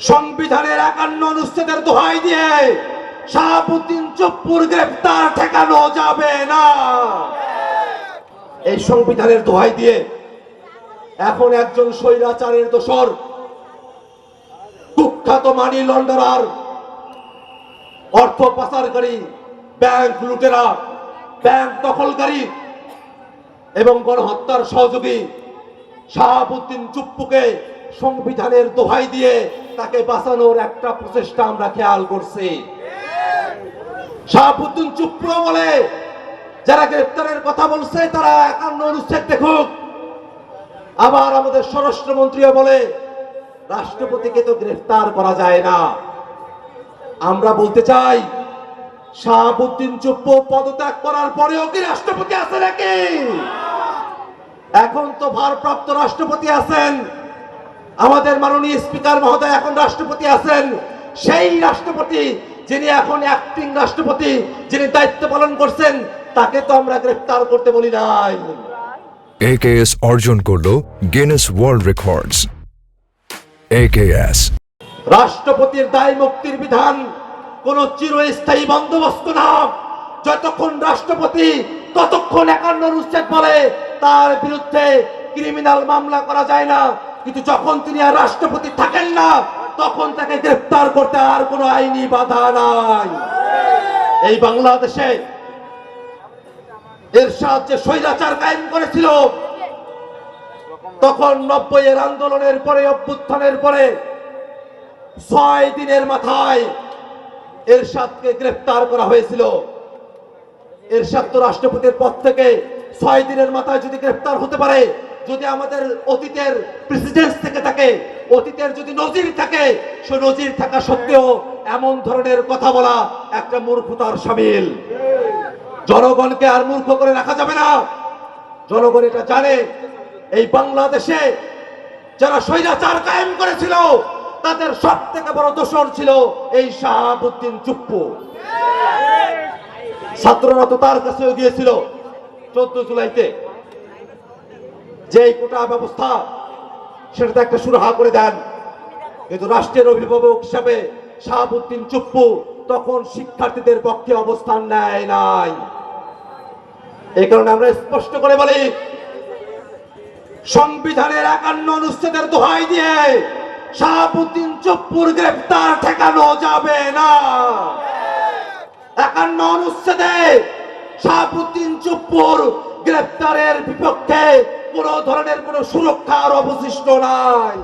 সংবিধানের 51 অনুচ্ছেদের দোহাই দিয়ে শাহাবুদ্দিন চুপ্পুর গ্রেফতার ঠেকানো যাবে না। এই সংবিধানের দোহাই দিয়ে এখন একজন স্বৈরাচারের দোসর, কুখ্যাত মানি লন্ডারার, অর্থ পাচারকারী, ব্যাংক লুটেরা, ব্যাংক দখলকারী এবং গণহত্যার সহযোগী শাহাবুদ্দিন চুপ্পুকে সংবিধানের দোহাই দিয়ে তাকে বাঁচানোর একটা প্রচেষ্টা আমরা খেয়াল করছি। শাহাবুদ্দিন চুপ্পু বলে যারা গ্রেফতারের কথা বলছে তারা 51 অনুচ্ছেদ দেখুক। আবার আমাদের স্বরাষ্ট্রমন্ত্রীও বলে রাষ্ট্রপতিকে তো গ্রেফতার করা যায় না। আমরা বলতে চাই শাহাবুদ্দিন চুপ্পু পদত্যাগ করার পরেও কি রাষ্ট্রপতি আছে নাকি? এখন তো ভারপ্রাপ্ত রাষ্ট্রপতি আছেন, আমাদের মাননীয় স্পিকার মহোদয় এখন রাষ্ট্রপতি আছেন। সেই রাষ্ট্রপতি যিনি এখন অ্যাক্টিং রাষ্ট্রপতি, যিনি দায়িত্ব পালন করছেন, তাকে তো আমরা গ্রেফতার করতে বলি নাই। AKS অর্জন করলো গিনেস ওয়ার্ল্ড রেকর্ডস। AKS রাষ্ট্রপতির দায় মুক্তির বিধান কোন চিরস্থায়ী বন্দোবস্ত না। যতক্ষণ রাষ্ট্রপতি ততক্ষণ 51 অনুচ্ছেদ বলে তার বিরুদ্ধে ক্রিমিনাল মামলা করা যায় না, কিন্তু যখন তিনি আর রাষ্ট্রপতি থাকেন না তখন তাকে গ্রেফতার করতে আর কোনো আইনি বাধা নাই। এই বাংলাদেশে এরশাদ যে স্বৈরাচার কায়েম করেছিল, তখন 90-এর আন্দোলনের পরে, অভ্যুত্থানের পরে 6 দিনের মাথায় এরশাদকে গ্রেফতার করা হয়েছিল। এরশাদ তো রাষ্ট্রপতির পদ থেকে 6 দিনের মাথায় যদি গ্রেফতার হতে পারে, যদি আমাদের অতীতের প্রেসিডেন্ট থেকে থাকে, অতীতের যদি নজির থাকে, সে নজির থাকা সত্ত্বেও এমন ধরনের কথা বলা একটা মূর্খতার শামিল। জনগণকে আর মূর্খ করে রাখা যাবে না। জনগণ এটা জানে এই বাংলাদেশে যারা স্বৈরাচার কায়েম করেছিল তাদের সব থেকে বড় দোষর ছিল এই শাহাবুদ্দিন চুপ্পু। ছাত্ররা তো তার কাছেও গিয়েছিল 14 জুলাইতে, যে কোটা ব্যবস্থা সেটাতে একটা সুরাহা করে দেন, কিন্তু রাষ্ট্রের অভিভাবক হিসাবে শাহাবুদ্দিন চুপ্পু তখন শিক্ষার্থীদের পক্ষে অবস্থান নেয় নাই। এই কারণে আমরা স্পষ্ট করে বলি, সংবিধানের 51 অনুচ্ছেদের দোহাই দিয়ে শাহাবুদ্দিন চুপ্পুর গ্রেফতার ঠেকানো যাবে না। 51 অনুচ্ছেদে শাহাবুদ্দিন চুপ্পুর গ্রেফতারের বিপক্ষে কোন ধরনের কোন সুরক্ষার অবশিষ্ট নাই।